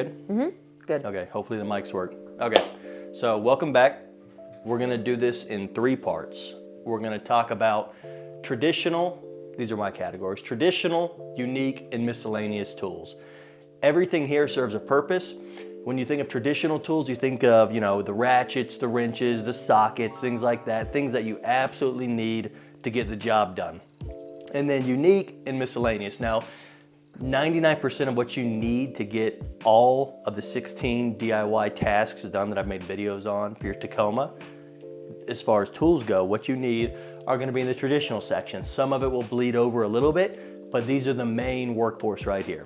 good? Mm-hmm. Good. Okay, hopefully the mics work. Okay, so welcome back. We're gonna do this in 3 parts. We're gonna talk about traditional, these are my categories, traditional, unique, and miscellaneous tools. Everything here serves a purpose. When you think of traditional tools, you think of, the ratchets, the wrenches, the sockets, things like that, things that you absolutely need to get the job done. And then unique and miscellaneous. Now, 99% of what you need to get all of the 16 DIY tasks done that I've made videos on for your Tacoma, as far as tools go, what you need are gonna be in the traditional section. Some of it will bleed over a little bit, but these are the main workforce right here.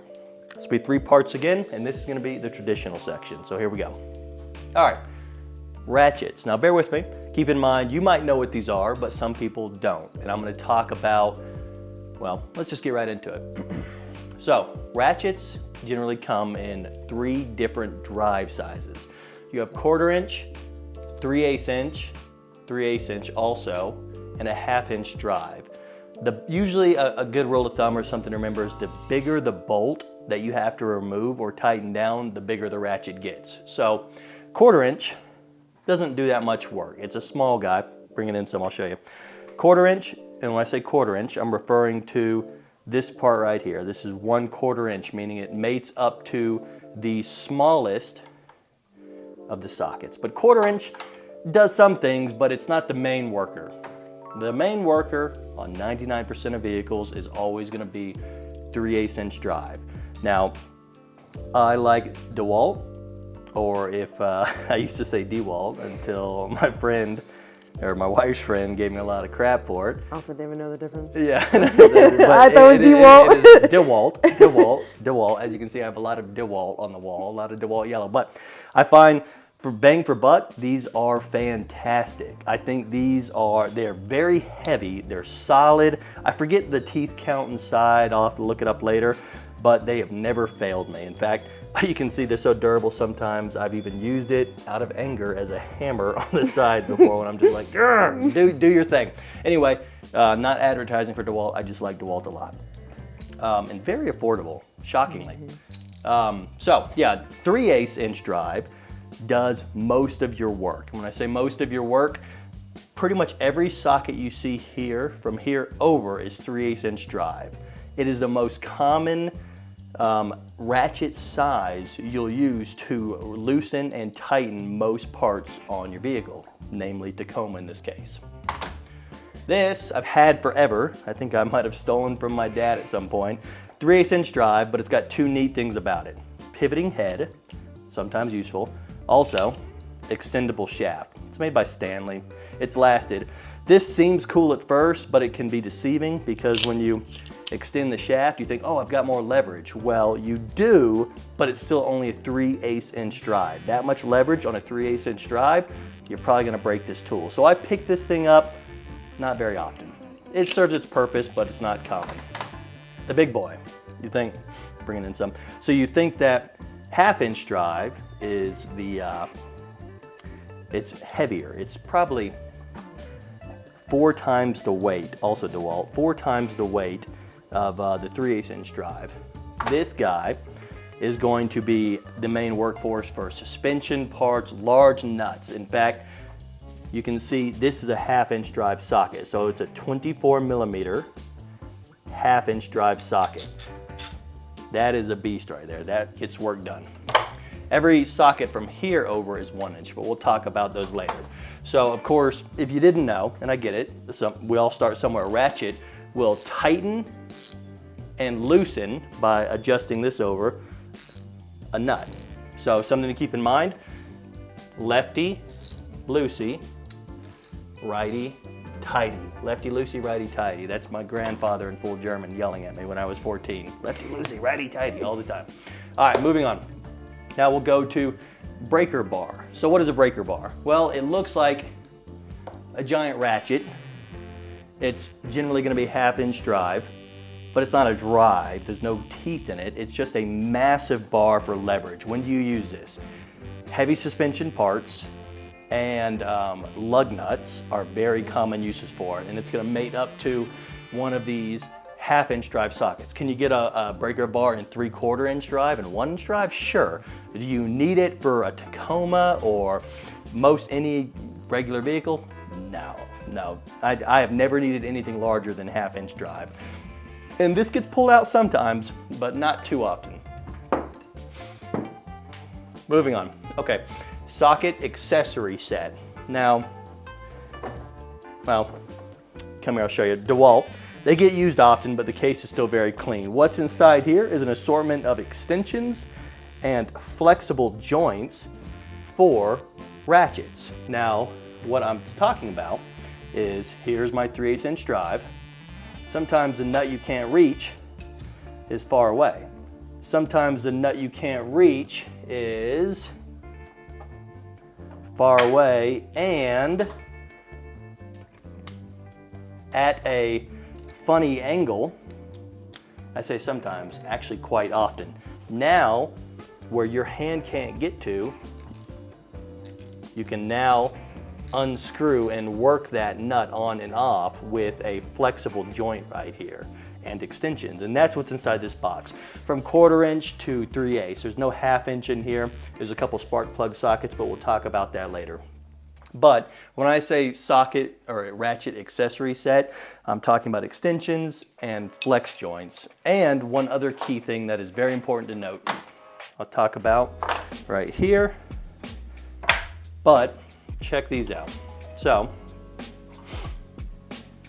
This will be 3 parts again, and this is gonna be the traditional section. So here we go. All right, ratchets. Now bear with me. Keep in mind, you might know what these are, but some people don't. And I'm gonna talk about, well, let's just get right into it. So, ratchets generally come in 3 different drive sizes. You have 1/4 inch, 3/8 inch, 3/8 inch also, and a 1/2 inch drive. Usually a good rule of thumb or something to remember is the bigger the bolt that you have to remove or tighten down, the bigger the ratchet gets. So 1/4 inch doesn't do that much work. It's a small guy. Bring it in some, I'll show you. 1/4 inch, and when I say 1/4 inch, I'm referring to this part right here. This is 1/4 inch, meaning it mates up to the smallest of the sockets. But 1/4 inch does some things, but it's not the main worker. The main worker on 99% of vehicles is always gonna be 3/8 inch drive. Now, I like DeWalt, or if I used to say DeWalt until my friend, or my wife's friend, gave me a lot of crap for it. Also didn't even know the difference. Yeah. I thought it was DeWalt. It is DeWalt. As you can see, I have a lot of DeWalt on the wall, a lot of DeWalt yellow. But I find for bang for buck, these are fantastic. I think they're very heavy, they're solid. I forget the teeth count inside, I'll have to look it up later, but they have never failed me. In fact, you can see they're so durable sometimes I've even used it out of anger as a hammer on the side before when I'm just like, do your thing. Anyway, not advertising for DeWalt, I just like DeWalt a lot. And very affordable, shockingly. So yeah, 3/8 inch drive does most of your work. When I say most of your work, pretty much every socket you see here, from here over, is 3/8 inch drive. It is the most common ratchet size you'll use to loosen and tighten most parts on your vehicle, namely Tacoma in this case. This I've had forever. I think I might have stolen from my dad at some point. 3/8 inch drive, but it's got 2 neat things about it. Pivoting head, sometimes useful. Also, extendable shaft. It's made by Stanley. It's lasted. This seems cool at first, but it can be deceiving because when you extend the shaft, you think, oh, I've got more leverage. Well, you do, but it's still only a 3/8 inch drive. That much leverage on a 3/8 inch drive, you're probably gonna break this tool. So I picked this thing up not very often. It serves its purpose, but it's not common. The big boy, you think, bringing in some. So you think that 1/2 inch drive is it's heavier. It's probably 4 times the weight, also DeWalt, 4 times the weight of the 3/8 inch drive. This guy is going to be the main workforce for suspension parts, large nuts. In fact, you can see this is a 1/2 inch drive socket. So it's a 24 millimeter 1/2 inch drive socket. That is a beast right there. That gets work done. Every socket from here over is 1 inch, but we'll talk about those later. So of course, if you didn't know, and I get it, we all start somewhere. A ratchet will tighten and loosen by adjusting this over a nut. So something to keep in mind, lefty, loosey, righty, tighty. Lefty, loosey, righty, tighty. That's my grandfather in full German yelling at me when I was 14. Lefty, loosey, righty, tighty all the time. All right, moving on. Now we'll go to breaker bar. So what is a breaker bar? Well, it looks like a giant ratchet. It's generally gonna be 1/2 inch drive, but it's not a drive. There's no teeth in it. It's just a massive bar for leverage. When do you use this? Heavy suspension parts and lug nuts are very common uses for it, and it's gonna mate up to one of these 1/2 inch drive sockets. Can you get a breaker bar in 3/4 inch drive and 1 inch drive? Sure. Do you need it for a Tacoma or most any regular vehicle? No. I have never needed anything larger than 1/2-inch drive. And this gets pulled out sometimes, but not too often. Moving on. Okay, socket accessory set. Now, well, come here, I'll show you. DeWalt, they get used often, but the case is still very clean. What's inside here is an assortment of extensions and flexible joints for ratchets. Now, what I'm talking about is, here's my 3/8-inch drive. Sometimes the nut you can't reach is far away. Sometimes the nut you can't reach is far away and at a funny angle. I say sometimes, actually quite often. Now, where your hand can't get to, you can now unscrew and work that nut on and off with a flexible joint right here and extensions. And that's what's inside this box. From 1/4-inch to 3/8. There's no 1/2-inch in here. There's a couple spark plug sockets, but we'll talk about that later. But when I say socket or ratchet accessory set, I'm talking about extensions and flex joints. And one other key thing that is very important to note, I'll talk about right here, but check these out. So,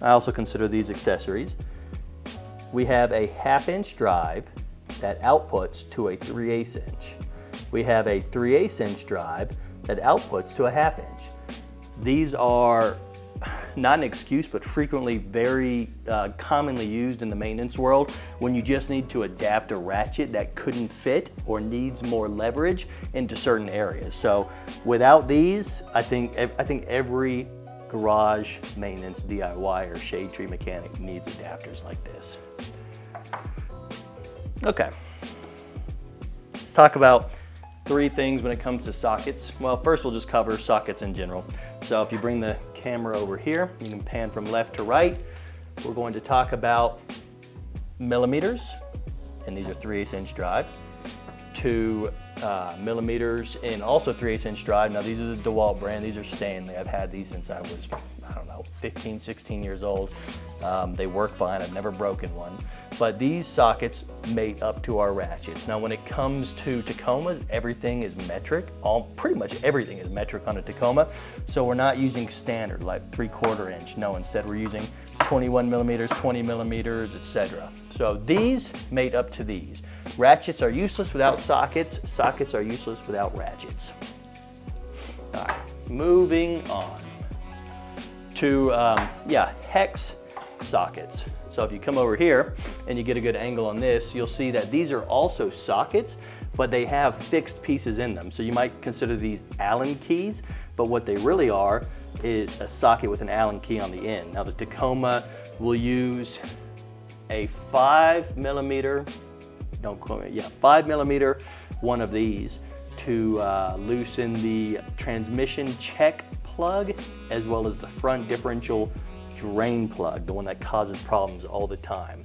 I also consider these accessories. We have a 1/2-inch drive that outputs to a 3/8-inch. We have a 3/8-inch drive that outputs to a 1/2-inch. These are not an excuse, but frequently very commonly used in the maintenance world when you just need to adapt a ratchet that couldn't fit or needs more leverage into certain areas. So without these, I think every garage maintenance DIY or shade tree mechanic needs adapters like this. Okay, let's talk about 3 things when it comes to sockets. Well, first we'll just cover sockets in general. So if you bring the camera over here, you can pan from left to right. We're going to talk about millimeters, and these are 3/8-inch drive. 2 millimeters in also 3/8-inch drive. Now these are the DeWalt brand. These are Stanley. I've had these since I was, 15, 16 years old. They work fine. I've never broken one. But these sockets mate up to our ratchets. Now when it comes to Tacomas, everything is metric. Pretty much everything is metric on a Tacoma. So we're not using standard like 3/4 inch. No, instead we're using 21 millimeters, 20 millimeters, etc. So these mate up to these. Ratchets are useless without sockets. Sockets are useless without ratchets. All right, moving on to hex sockets. So if you come over here and you get a good angle on this, you'll see that these are also sockets, but they have fixed pieces in them. So you might consider these Allen keys, but what they really are is a socket with an Allen key on the end. Now the Tacoma will use a 5 millimeter, don't quote me, 5 millimeter one of these to loosen the transmission check plug as well as the front differential drain plug, the one that causes problems all the time.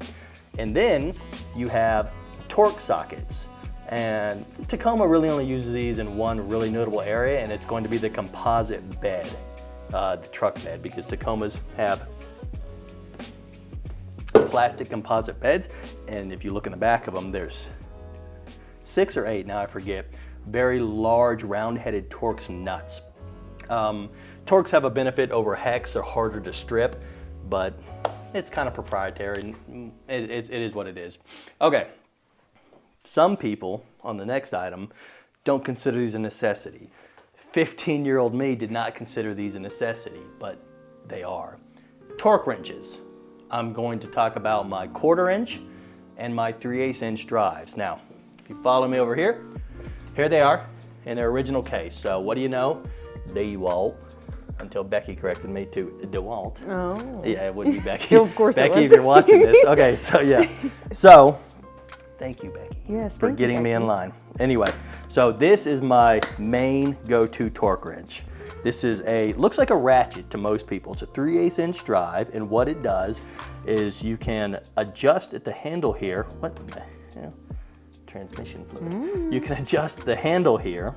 And then you have torque sockets. And Tacoma really only uses these in one really notable area, and it's going to be the composite bed, the truck bed, because Tacomas have plastic composite beds. And if you look in the back of them, there's 6 or 8, now I forget, very large round-headed Torx nuts. Torx have a benefit over hex. They're harder to strip, but it's kind of proprietary. It is what it is. Okay, some people on the next item don't consider these a necessity. 15-year-old me did not consider these a necessity, but they are. Torque wrenches. I'm going to talk about my 1/4 inch and my 3/8 inch drives. Now, if you follow me over here, here they are in their original case. So what do you know? DeWalt. Until Becky corrected me to DeWalt. Oh. Yeah, it would be Becky. Of course Becky, it was. if you're watching this. Okay, so yeah. So, thank you, Becky. Yes, for thank you, getting me in Becky. line. Anyway, so this is my main go-to torque wrench. This is looks like a ratchet to most people. It's a 3/8 inch drive, and what it does is you can adjust at the handle here. transmission fluid. You can adjust the handle here,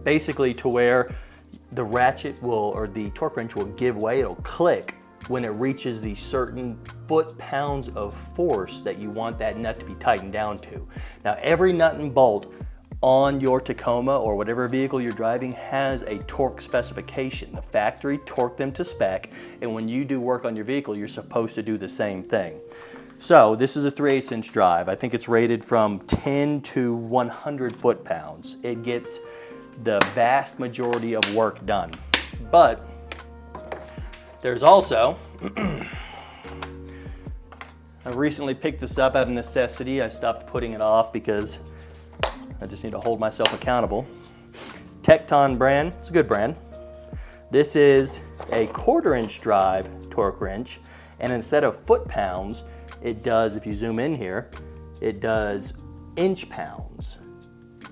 basically to where the ratchet will, or the torque wrench will give way, it'll click when it reaches the certain foot-pounds of force that you want that nut to be tightened down to. Now, every nut and bolt on your Tacoma or whatever vehicle you're driving has a torque specification. The factory torqued them to spec, and when you do work on your vehicle, you're supposed to do the same thing. So this is a 3/8 inch drive. I think it's rated from 10 to 100 foot-pounds. It gets the vast majority of work done. But there's also, I recently picked this up out of necessity. I stopped putting it off because I just need to hold myself accountable. Tecton brand, it's a good brand. This is a 1/4 inch drive torque wrench, and instead of foot-pounds, it does, if you zoom in here, it does inch-pounds.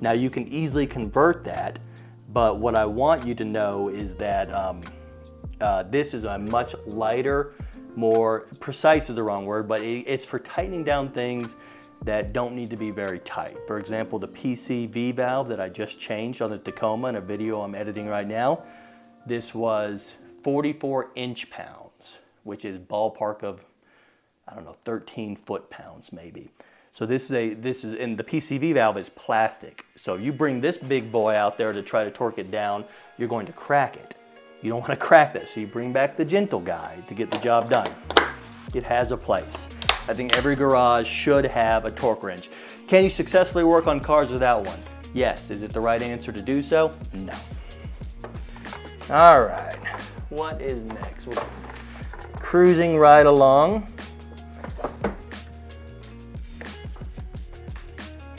Now you can easily convert that, but what I want you to know is that this is a much lighter, more precise is the wrong word, but it's for tightening down things that don't need to be very tight. For example, the PCV valve that I just changed on the Tacoma in a video I'm editing right now, this was 44 inch-pounds, which is ballpark of, I don't know, 13 foot-pounds maybe. So this is, and the PCV valve is plastic. So you bring this big boy out there to try to torque it down, you're going to crack it. You don't want to crack this, so you bring back the gentle guy to get the job done. It has a place. I think every garage should have a torque wrench. Can you successfully work on cars without one? Yes. Is it the right answer to do so? No. All right, what is next? We're cruising right along.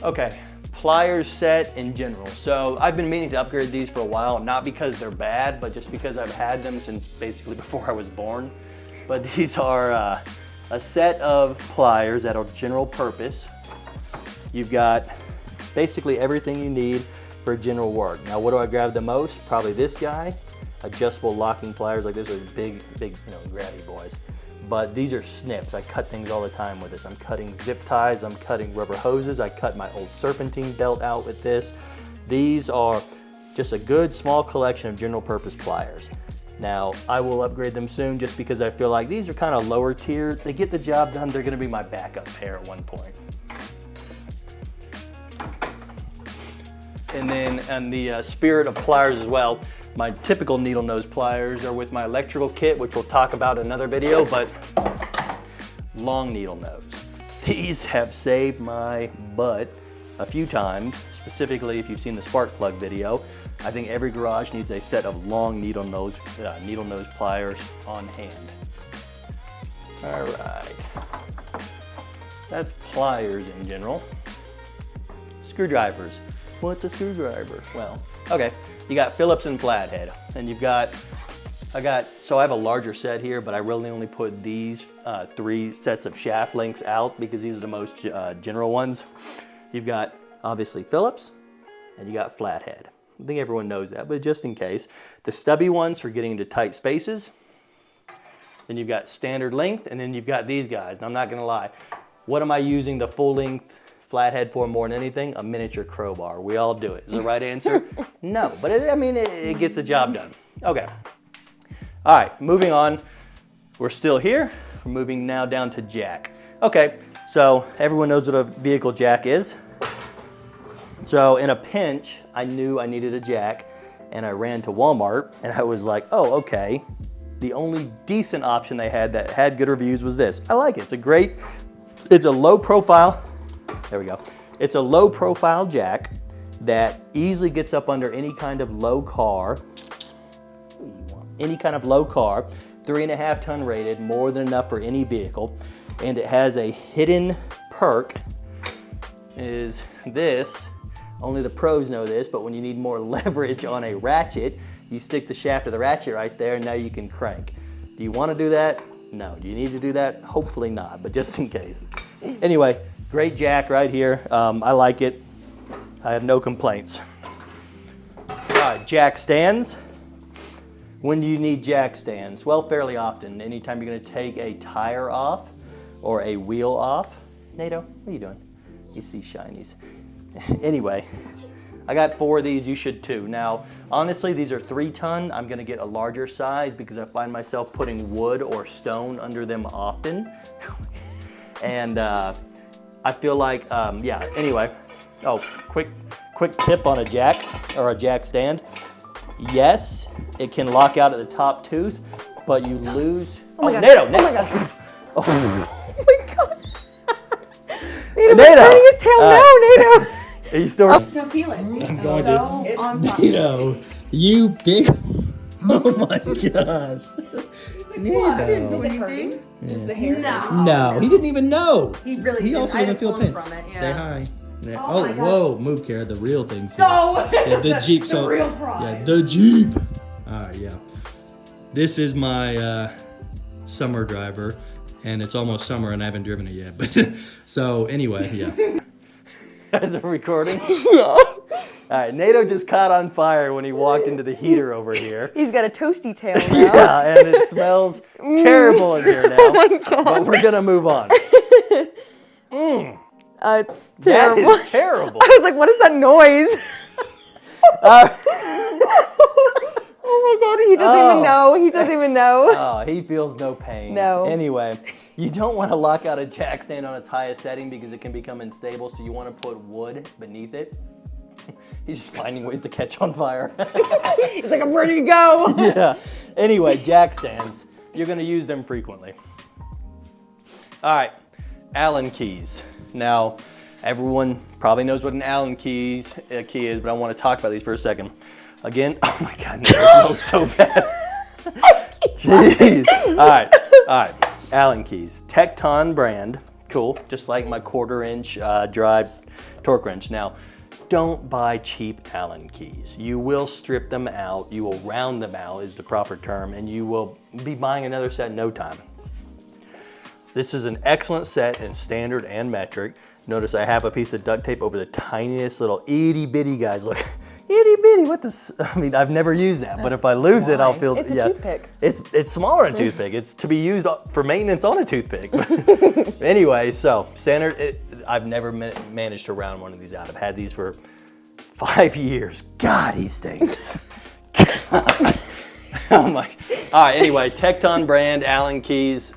Okay, pliers set in general. So I've been meaning to upgrade these for a while, not because they're bad, but just because I've had them since basically before I was born. But these are a set of pliers that are general purpose. You've got basically everything you need for general work. Now, what do I grab the most? Probably this guy. Adjustable locking pliers, like this are big, grabby boys. But these are snips. I cut things all the time with this. I'm cutting zip ties, I'm cutting rubber hoses. I cut my old serpentine belt out with this. These are just a good small collection of general purpose pliers. Now, I will upgrade them soon just because I feel like these are kind of lower tier. They get the job done. They're gonna be my backup pair at one point. And then in the spirit of pliers as well, my typical needle nose pliers are with my electrical kit, which we'll talk about in another video, but long needle nose. These have saved my butt a few times, specifically if you've seen the spark plug video. I think every garage needs a set of long needle nose pliers on hand. All right, that's pliers in general. Screwdrivers. What's a screwdriver? Well, okay, you got Phillips and flathead, and you've got, so I have a larger set here, but I really only put these 3 sets of shaft links out because these are the most general ones. You've got obviously Phillips, and you got flathead. I think everyone knows that, but just in case. The stubby ones for getting into tight spaces. Then you've got standard length, and then you've got these guys. And I'm not gonna lie, what am I using the full length flathead for more than anything? A miniature crowbar. We all do it. Is the right answer? No, but it gets the job done. Okay. All right, moving on. We're still here. We're moving now down to jack. Okay, so everyone knows what a vehicle jack is. So in a pinch, I knew I needed a jack, and I ran to Walmart, and I was like, oh, okay. The only decent option they had that had good reviews was this. I like it. It's a low profile, there we go. It's a low profile jack that easily gets up under any kind of low car, 3.5 ton rated, more than enough for any vehicle. And it has a hidden perk, is this. Only the pros know this, but when you need more leverage on a ratchet, you stick the shaft of the ratchet right there, and now you can crank. Do you want to do that? No. Do you need to do that? Hopefully not, but just in case. Anyway, great jack right here. I like it. I have no complaints. All right, jack stands. When do you need jack stands? Well, fairly often. Anytime you're going to take a tire off or a wheel off. NATO, what are you doing? You see shinies. Anyway, I got 4 of these, you should too. Now, honestly, these are 3-ton. I'm gonna get a larger size because I find myself putting wood or stone under them often. And I feel like, yeah, anyway. Oh, quick tip on a jack or a jack stand. Yes, it can lock out at the top tooth, but you lose. Oh my God. NATO! Oh my God. Oh. Oh my God. NATO! Turning his tail. No, NATO. Are you still? No, feel it. It's so on top. NATO, you big. Oh my gosh. NATO. Is it hurting? Just the hair? No, he didn't even know. He really He didn't. also I doesn't feel pulled pain. from it, yeah. Say hi. Yeah. Oh Oh, my gosh. whoa, move, Kara. The real thing's here. No! Yeah, the Jeep. The So real prize. yeah, the Jeep. All right, yeah. This is my summer driver, and it's almost summer, and I haven't driven it yet. But so anyway, yeah. Is it recording? All right, NATO just caught on fire when he walked into the heater over here. He's got a toasty tail now. Yeah, and it smells terrible in here now. Oh my God. But we're gonna move on. It's terrible. That is terrible. I was like, what is that noise? Oh my God, he doesn't even know. He doesn't even know. Oh, he feels no pain. No. Anyway, you don't want to lock out a jack stand on its highest setting because it can become unstable, so you want to put wood beneath it. He's just finding ways to catch on fire. He's like, I'm ready to go. Yeah. Anyway, jack stands. You're going to use them frequently. All right, Allen keys. Now, everyone probably knows what an Allen key is, but I want to talk about these for a second. Again, oh my God, it smells so bad. Jeez. All right, Allen keys. Tecton brand, cool, just like my 1/4-inch drive torque wrench. Now, don't buy cheap Allen keys. You will strip them out, you will round them out is the proper term, and you will be buying another set in no time. This is an excellent set in standard and metric. Notice I have a piece of duct tape over the tiniest little itty bitty guys. Look, itty bitty, what the, I mean, I've never used that, but if I lose it, I'll feel, It's a toothpick. It's smaller than a toothpick. It's to be used for maintenance on a toothpick. Anyway, so standard, I've never managed to round one of these out. I've had these for 5 years. God, he stinks. Oh my, all right, anyway, Tecton brand, Allen keys,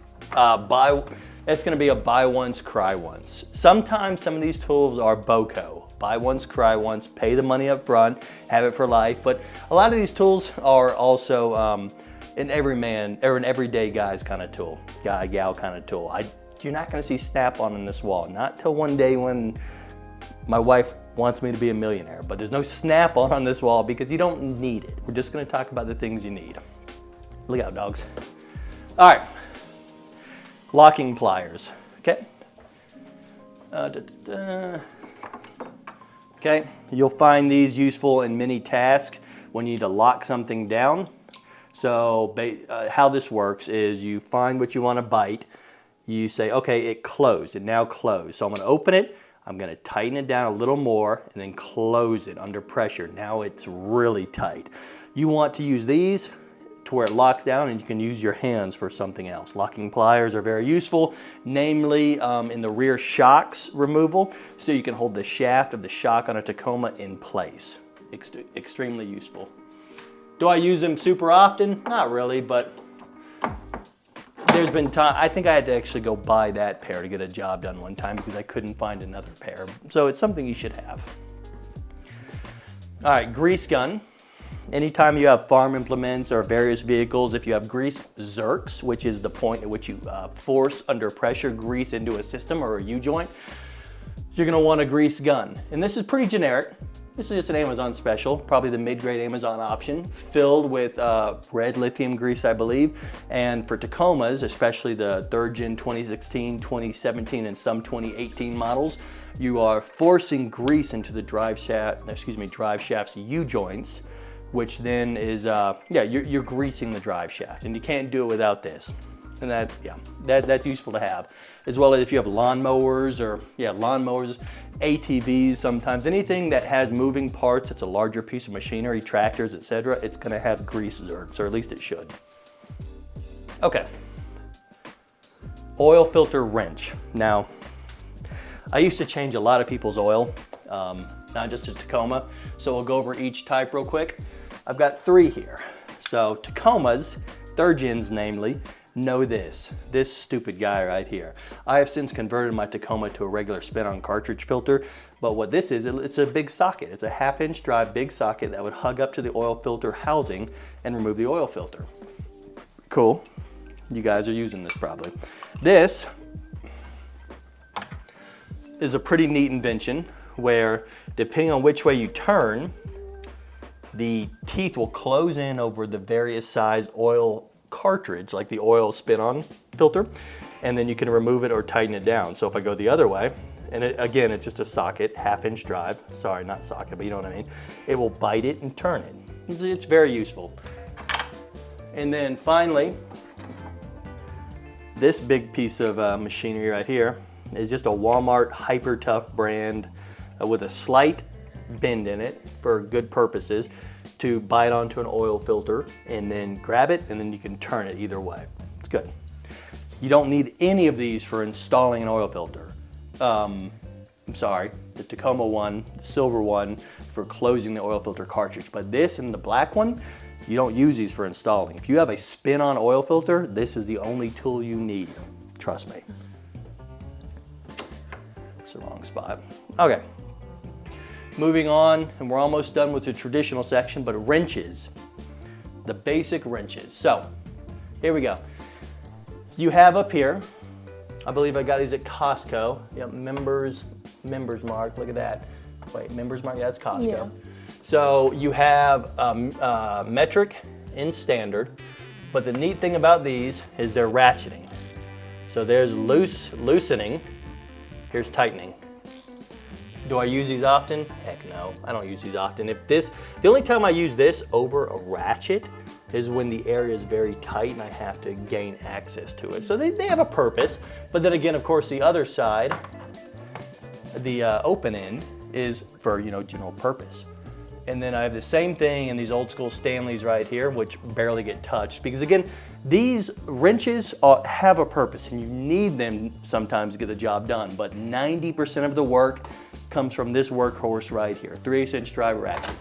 it's gonna be a buy once, cry once. Sometimes some of these tools are BOCO. Buy once, cry once, pay the money up front, have it for life. But a lot of these tools are also an everyman or an everyday guy's kind of tool, guy, gal kind of tool. You're not gonna see snap-on in this wall, not till one day when my wife wants me to be a millionaire, but there's no snap-on on this wall because you don't need it. We're just gonna talk about the things you need. Look out, dogs. All right, locking pliers, okay? Okay, you'll find these useful in many tasks when you need to lock something down. So how this works is you find what you want to bite. You say, okay, it closed, it now closed. So I'm gonna open it, I'm gonna tighten it down a little more and then close it under pressure. Now it's really tight. You want to use these to where it locks down and you can use your hands for something else. Locking pliers are very useful, namely in the rear shocks removal, so you can hold the shaft of the shock on a Tacoma in place. Extremely useful. Do I use them super often? Not really, but there's been time, I think I had to actually go buy that pair to get a job done one time because I couldn't find another pair. So it's something you should have. All right, grease gun. Anytime you have farm implements or various vehicles, if you have grease zerks, which is the point at which you force under pressure grease into a system or a U-joint, you're gonna want a grease gun. And this is pretty generic. This is just an Amazon special, probably the mid-grade Amazon option, filled with red lithium grease, I believe. And for Tacomas, especially the 3rd gen 2016, 2017, and some 2018 models, you are forcing grease into the drive shaft's U-joints, which then is, you're greasing the drive shaft, and you can't do it without this. And that's useful to have. As well as if you have lawnmowers lawnmowers, ATVs sometimes, anything that has moving parts, it's a larger piece of machinery, tractors, etc., it's gonna have grease zerks, or at least it should. Okay. Oil filter wrench. Now, I used to change a lot of people's oil, not just a Tacoma. So we'll go over each type real quick. I've got 3 here. So Tacomas, 3rd gens namely, know this stupid guy right here. I have since converted my Tacoma to a regular spin-on cartridge filter, but what this is, it's a big socket. It's a 1/2-inch drive big socket that would hug up to the oil filter housing and remove the oil filter. Cool. You guys are using this probably. This is a pretty neat invention where, depending on which way you turn, the teeth will close in over the various size oil cartridge, like the oil spin-on filter, and then you can remove it or tighten it down. So if I go the other way, and again, it's just a socket, 1/2-inch drive. Sorry, not socket, but you know what I mean. It will bite it and turn it. It's very useful. And then finally, this big piece of machinery right here is just a Walmart Hyper Tough brand with a slight bend in it for good purposes to bite onto an oil filter and then grab it, and then you can turn it either way. It's good. You don't need any of these for installing an oil filter. I'm sorry, the Tacoma one, the silver one, for closing the oil filter cartridge, but this and the black one, you don't use these for installing. If you have a spin-on oil filter, this is the only tool you need. Trust me. It's the wrong spot. Okay. Moving on, and we're almost done with the traditional section, but wrenches. The basic wrenches. So, here we go. You have up here, I believe I got these at Costco. Yep, members mark, look at that. Wait, members mark, yeah, that's Costco. Yeah. So you have metric and standard, but the neat thing about these is they're ratcheting. So there's loosening, here's tightening. Do I use these often? Heck no, I don't use these often. The only time I use this over a ratchet is when the area is very tight and I have to gain access to it. So they have a purpose, but then again, of course, the other side, the open end, is for general purpose. And then I have the same thing in these old school Stanleys right here, which barely get touched. Because again, these wrenches have a purpose and you need them sometimes to get the job done. But 90% of the work comes from this workhorse right here, 3/8-inch drive ratchet.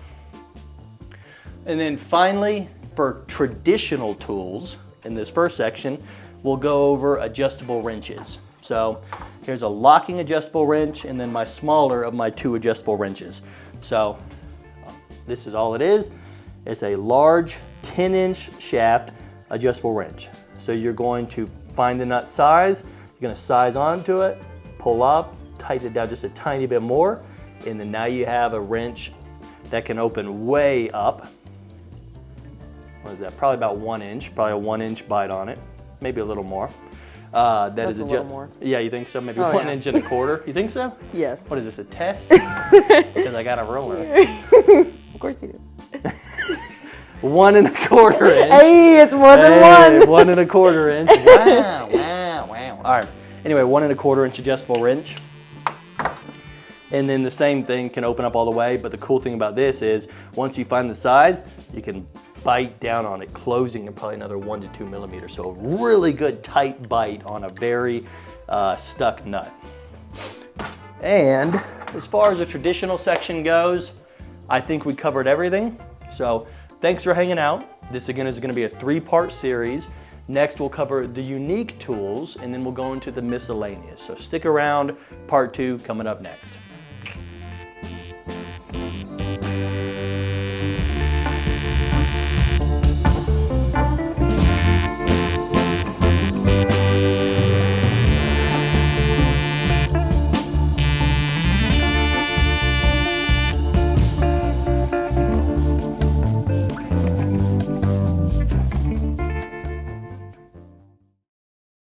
And then finally, for traditional tools in this first section, we'll go over adjustable wrenches. So here's a locking adjustable wrench and then my smaller of my 2 adjustable wrenches. So this is all it is. It's a large 10-inch shaft adjustable wrench. So you're going to find the nut size, you're going to size onto it, pull up, tighten it down just a tiny bit more, and then now you have a wrench that can open way up. What is that? Probably about 1 inch, probably a 1-inch bite on it, maybe a little more. That's a little more. Yeah, you think so? Maybe Oh, 1 yeah. inch and a quarter. You think so? Yes. What is this, a test? Because I got a ruler. Of course you do. 1 1/4 inch. Hey, it's more than Hey, one. 1 1/4 inch. Wow, wow, wow. All right. Anyway, 1 1/4 inch adjustable wrench. And then the same thing can open up all the way, but the cool thing about this is once you find the size, you can bite down on it, closing at probably another 1 to 2 millimeters. So a really good tight bite on a very stuck nut. And as far as the traditional section goes, I think we covered everything. So thanks for hanging out. This again is going to be a 3-part series. Next we'll cover the unique tools and then we'll go into the miscellaneous. So stick around, part 2 coming up next.